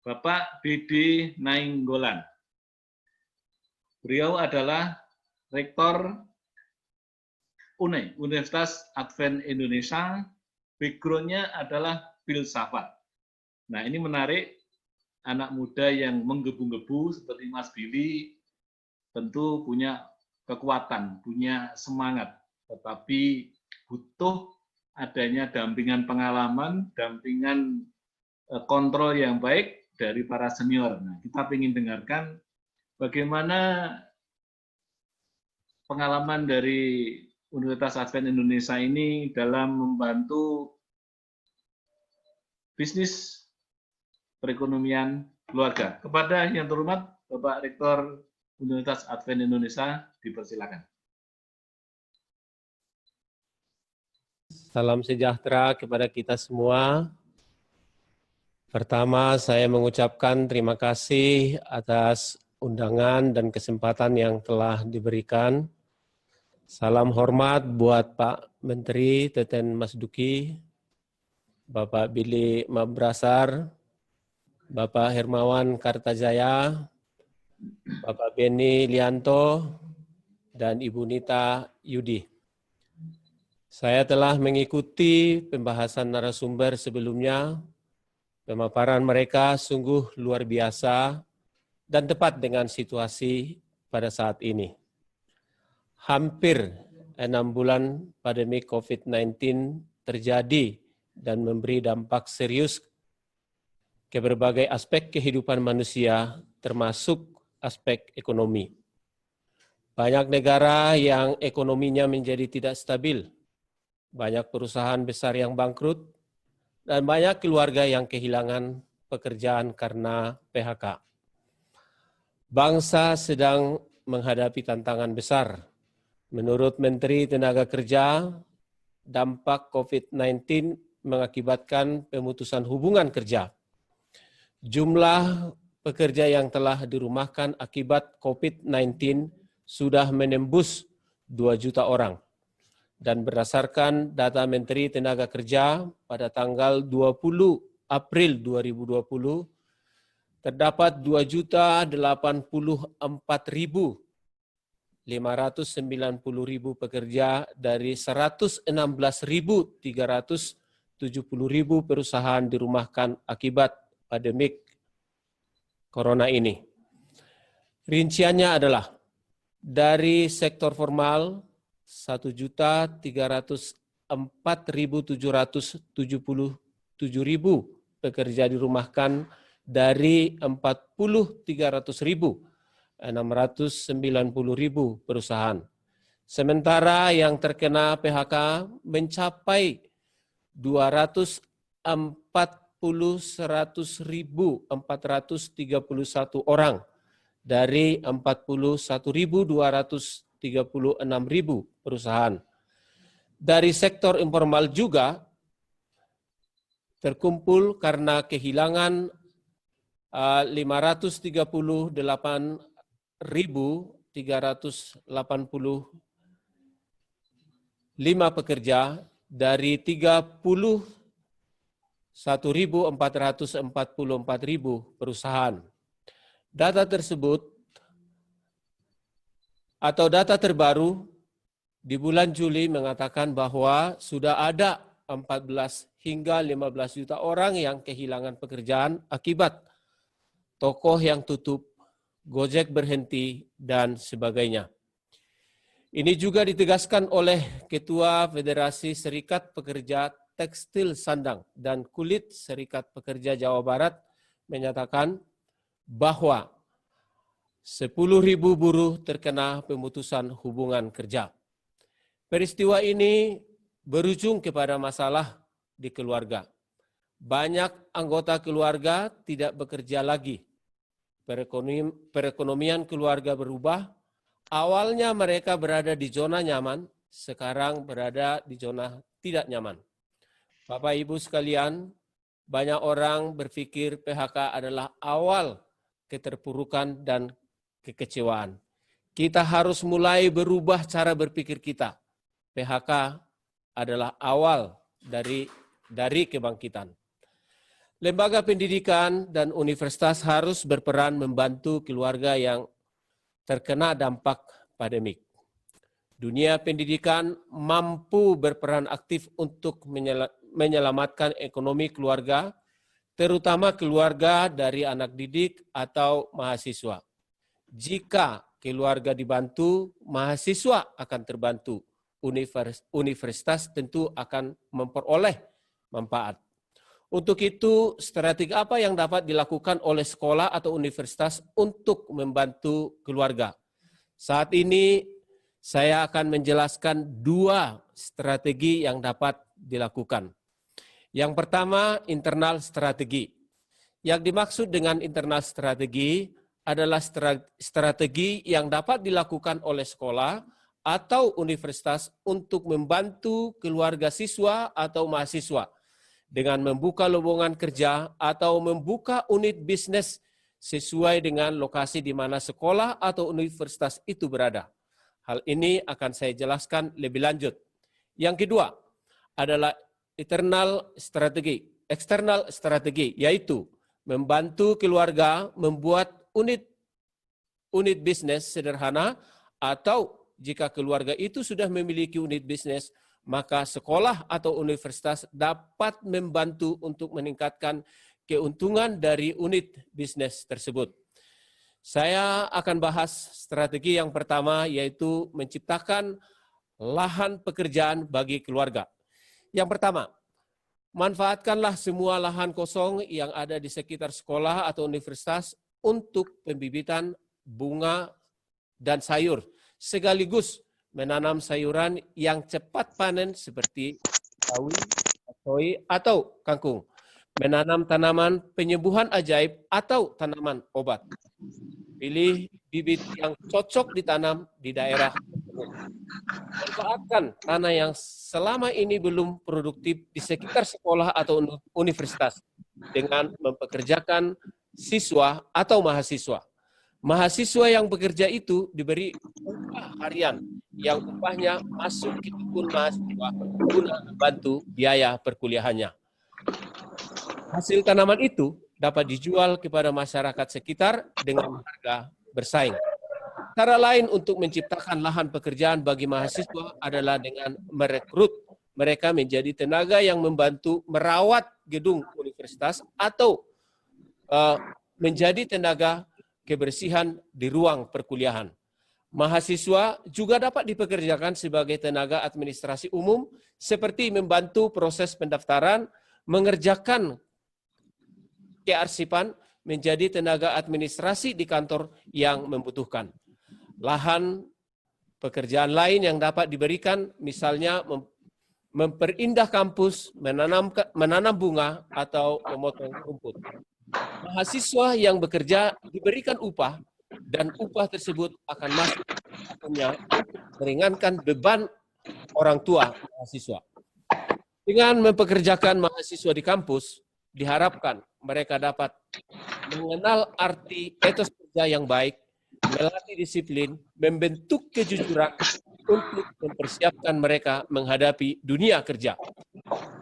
Bapak Dede Nainggolan. Beliau adalah Rektor UNE, Universitas Advent Indonesia. Background-nya adalah filsafat. Nah, ini menarik, anak muda yang menggebu-gebu seperti Mas Billy tentu punya kekuatan, punya semangat, tetapi butuh adanya dampingan pengalaman, dampingan kontrol yang baik dari para senior. Nah, kita ingin dengarkan bagaimana pengalaman dari Universitas Advent Indonesia ini dalam membantu bisnis perekonomian keluarga. Kepada yang terhormat Bapak Rektor Universitas Advent Indonesia, dipersilakan. Salam sejahtera kepada kita semua. Pertama, saya mengucapkan terima kasih atas undangan dan kesempatan yang telah diberikan. Salam hormat buat Pak Menteri Teten Mas Duki, Bapak Billy Mabrasar, Bapak Hermawan Kartajaya, Bapak Beni Lianto, dan Ibu Nita Yudi. Saya telah mengikuti pembahasan narasumber sebelumnya. Pemaparan mereka sungguh luar biasa dan tepat dengan situasi pada saat ini. Hampir 6 bulan pandemi COVID-19 terjadi dan memberi dampak serius ke berbagai aspek kehidupan manusia, termasuk aspek ekonomi. Banyak negara yang ekonominya menjadi tidak stabil, banyak perusahaan besar yang bangkrut, dan banyak keluarga yang kehilangan pekerjaan karena PHK. Bangsa sedang menghadapi tantangan besar. Menurut Menteri Tenaga Kerja, dampak COVID-19 mengakibatkan pemutusan hubungan kerja. Jumlah pekerja yang telah dirumahkan akibat COVID-19 sudah menembus 2 juta orang. Dan berdasarkan data Menteri Tenaga Kerja pada tanggal 20 April 2020, terdapat 2.084.590.000 pekerja dari 116.370.000 perusahaan dirumahkan akibat pandemik Corona ini. Rinciannya adalah dari sektor formal 1.304.777.000 pekerja dirumahkan dari 40.300.690.000 perusahaan. Sementara yang terkena PHK mencapai 240.100.431 orang dari 41.236.000 perusahaan. Dari sektor informal juga terkumpul karena kehilangan 538.385 pekerja dari 31.444.000 perusahaan. Data tersebut atau data terbaru di bulan Juli mengatakan bahwa sudah ada 14 hingga 15 juta orang yang kehilangan pekerjaan akibat toko yang tutup, Gojek berhenti, dan sebagainya. Ini juga ditegaskan oleh Ketua Federasi Serikat Pekerja Tekstil Sandang dan Kulit Serikat Pekerja Jawa Barat menyatakan bahwa 10.000 buruh terkena pemutusan hubungan kerja. Peristiwa ini berujung kepada masalah di keluarga. Banyak anggota keluarga tidak bekerja lagi. Perekonomian keluarga berubah. Awalnya mereka berada di zona nyaman, sekarang berada di zona tidak nyaman. Bapak Ibu sekalian, banyak orang berpikir PHK adalah awal keterpurukan dan kekecewaan. Kita harus mulai berubah cara berpikir kita. PHK adalah awal dari kebangkitan. Lembaga pendidikan dan universitas harus berperan membantu keluarga yang terkena dampak pandemik. Dunia pendidikan mampu berperan aktif untuk menyelamatkan ekonomi keluarga, terutama keluarga dari anak didik atau mahasiswa. Jika keluarga dibantu, mahasiswa akan terbantu. Universitas tentu akan memperoleh manfaat. Untuk itu, strategi apa yang dapat dilakukan oleh sekolah atau universitas untuk membantu keluarga? Saat ini, saya akan menjelaskan 2 strategi yang dapat dilakukan. Yang pertama, internal strategi. Yang dimaksud dengan internal strategi adalah strategi yang dapat dilakukan oleh sekolah atau universitas untuk membantu keluarga siswa atau mahasiswa dengan membuka lowongan kerja atau membuka unit bisnis sesuai dengan lokasi di mana sekolah atau universitas itu berada. Hal ini akan saya jelaskan lebih lanjut. Yang kedua adalah external strategi, yaitu membantu keluarga membuat unit bisnis sederhana, atau jika keluarga itu sudah memiliki unit bisnis, maka sekolah atau universitas dapat membantu untuk meningkatkan keuntungan dari unit bisnis tersebut. Saya akan bahas strategi yang pertama, yaitu menciptakan lahan pekerjaan bagi keluarga. Yang pertama, manfaatkanlah semua lahan kosong yang ada di sekitar sekolah atau universitas untuk pembibitan bunga dan sayur, sekaligus menanam sayuran yang cepat panen seperti sawi, soy, atau kangkung. Menanam tanaman penyembuhan ajaib atau tanaman obat. Pilih bibit yang cocok ditanam di daerah tersebut. Manfaatkan tanah yang selama ini belum produktif di sekitar sekolah atau universitas dengan mempekerjakan siswa atau mahasiswa. Mahasiswa yang bekerja itu diberi upah harian yang upahnya masuk ke akun mahasiswa guna membantu biaya perkuliahannya. Hasil tanaman itu dapat dijual kepada masyarakat sekitar dengan harga bersaing. Cara lain untuk menciptakan lahan pekerjaan bagi mahasiswa adalah dengan merekrut mereka menjadi tenaga yang membantu merawat gedung universitas atau menjadi tenaga kebersihan di ruang perkuliahan. Mahasiswa juga dapat dipekerjakan sebagai tenaga administrasi umum seperti membantu proses pendaftaran, mengerjakan kearsipan, menjadi tenaga administrasi di kantor yang membutuhkan. Lahan pekerjaan lain yang dapat diberikan misalnya memperindah kampus, menanam bunga, atau memotong rumput. Mahasiswa yang bekerja diberikan upah dan upah tersebut akan masuk akunnya untuk meringankan beban orang tua mahasiswa. Dengan mempekerjakan mahasiswa di kampus, diharapkan mereka dapat mengenal arti etos kerja yang baik, melatih disiplin, membentuk kejujuran untuk mempersiapkan mereka menghadapi dunia kerja.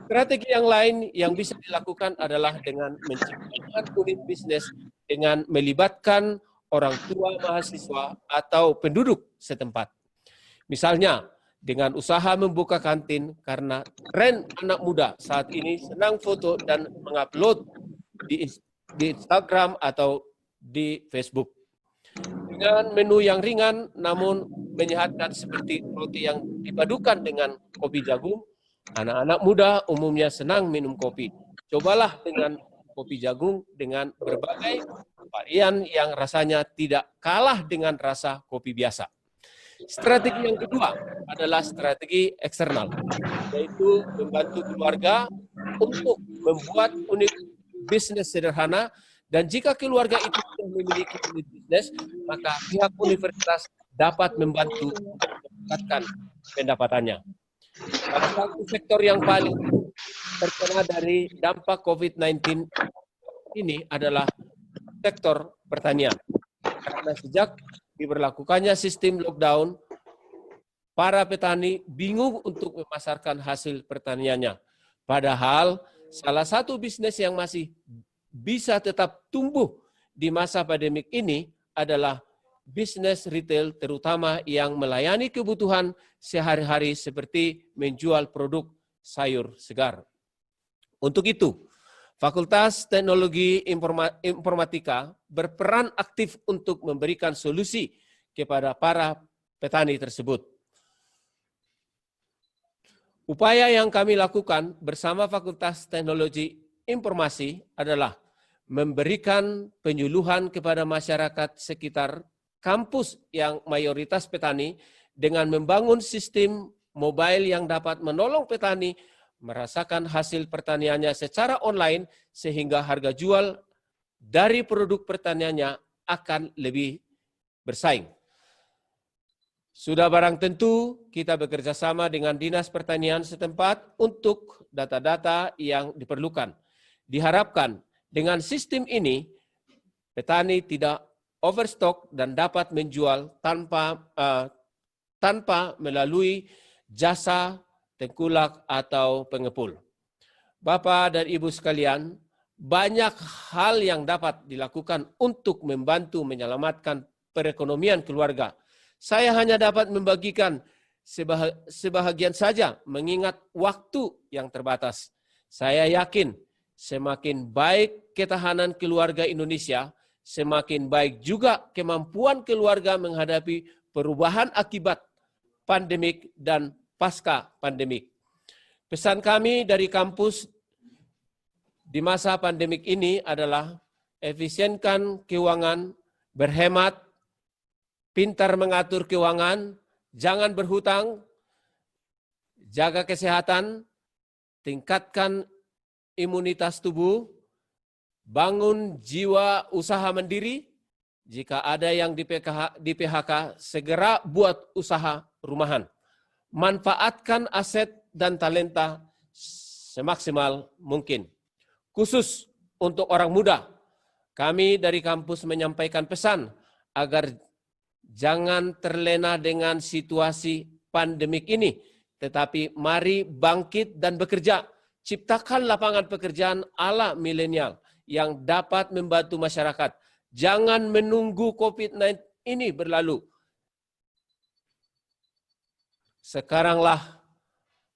Strategi yang lain yang bisa dilakukan adalah dengan menciptakan unit bisnis dengan melibatkan orang tua mahasiswa atau penduduk setempat. Misalnya, dengan usaha membuka kantin karena tren anak muda saat ini senang foto dan mengupload di Instagram atau di Facebook. Dengan menu yang ringan namun menyehatkan seperti roti yang dipadukan dengan kopi jagung, anak-anak muda umumnya senang minum kopi. Cobalah dengan kopi jagung dengan berbagai varian yang rasanya tidak kalah dengan rasa kopi biasa. Strategi yang kedua adalah strategi eksternal, yaitu membantu keluarga untuk membuat unit bisnis sederhana, dan jika keluarga itu sudah memiliki unit bisnis, maka pihak universitas dapat membantu meningkatkan pendapatannya. Salah satu sektor yang paling terkena dari dampak COVID-19 ini adalah sektor pertanian. Karena sejak diberlakukannya sistem lockdown, para petani bingung untuk memasarkan hasil pertaniannya. Padahal Salah satu bisnis yang masih bisa tetap tumbuh di masa pandemik ini adalah bisnis retail, terutama yang melayani kebutuhan sehari-hari seperti menjual produk sayur segar. Untuk itu, Fakultas Teknologi Informatika berperan aktif untuk memberikan solusi kepada para petani tersebut. Upaya yang kami lakukan bersama Fakultas Teknologi Informasi adalah memberikan penyuluhan kepada masyarakat sekitar kampus yang mayoritas petani dengan membangun sistem mobile yang dapat menolong petani merasakan hasil pertaniannya secara online sehingga harga jual dari produk pertaniannya akan lebih bersaing. Sudah barang tentu kita bekerja sama dengan Dinas Pertanian setempat untuk data-data yang diperlukan. Diharapkan dengan sistem ini, petani tidak overstock dan dapat menjual tanpa melalui jasa tengkulak atau pengepul. Bapak dan Ibu sekalian, banyak hal yang dapat dilakukan untuk membantu menyelamatkan perekonomian keluarga. Saya hanya dapat membagikan sebahagian saja mengingat waktu yang terbatas. Saya yakin semakin baik ketahanan keluarga Indonesia, semakin baik juga kemampuan keluarga menghadapi perubahan akibat pandemik dan pasca pandemik. Pesan kami dari kampus di masa pandemik ini adalah efisienkan keuangan, berhemat, pintar mengatur keuangan, jangan berhutang, jaga kesehatan, tingkatkan imunitas tubuh, bangun jiwa usaha mandiri. Jika ada yang di PHK, segera buat usaha rumahan. Manfaatkan aset dan talenta semaksimal mungkin. Khusus untuk orang muda, kami dari kampus menyampaikan pesan agar jangan terlena dengan situasi pandemik ini, tetapi mari bangkit dan bekerja. Ciptakan lapangan pekerjaan ala milenial yang dapat membantu masyarakat. Jangan menunggu COVID-19 ini berlalu. Sekaranglah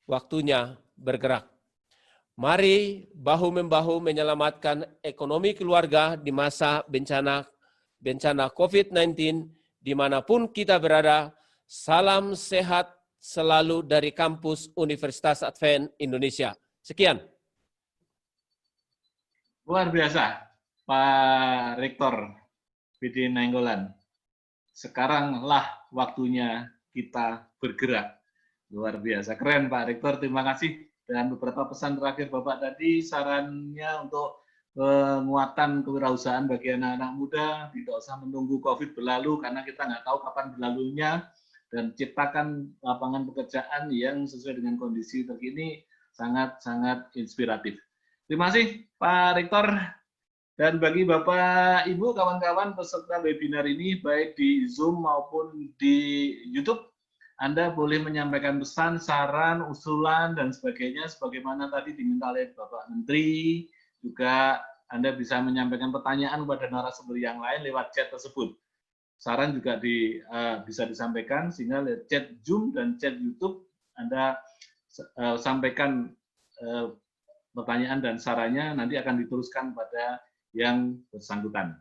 waktunya bergerak. Mari bahu-membahu menyelamatkan ekonomi keluarga di masa bencana COVID-19 dimanapun kita berada. Salam sehat selalu dari kampus Universitas Advent Indonesia. Sekian. Luar biasa, Pak Rektor BD Nainggolan. Sekaranglah waktunya kita bergerak. Luar biasa, keren Pak Rektor, terima kasih. Dan beberapa pesan terakhir Bapak tadi, sarannya untuk penguatan kewirausahaan bagi anak-anak muda, tidak usah menunggu COVID berlalu karena kita nggak tahu kapan berlalunya, dan ciptakan lapangan pekerjaan yang sesuai dengan kondisi terkini, sangat-sangat inspiratif. Terima kasih Pak Rektor, dan bagi Bapak, Ibu, kawan-kawan peserta webinar ini, baik di Zoom maupun di YouTube, Anda boleh menyampaikan pesan, saran, usulan, dan sebagainya, sebagaimana tadi diminta oleh Bapak Menteri. Juga Anda bisa menyampaikan pertanyaan kepada narasumber yang lain lewat chat tersebut. Saran juga bisa disampaikan, sehingga lewat chat Zoom dan chat YouTube, Anda sampaikan pertanyaan dan sarannya, nanti akan diteruskan pada yang bersangkutan.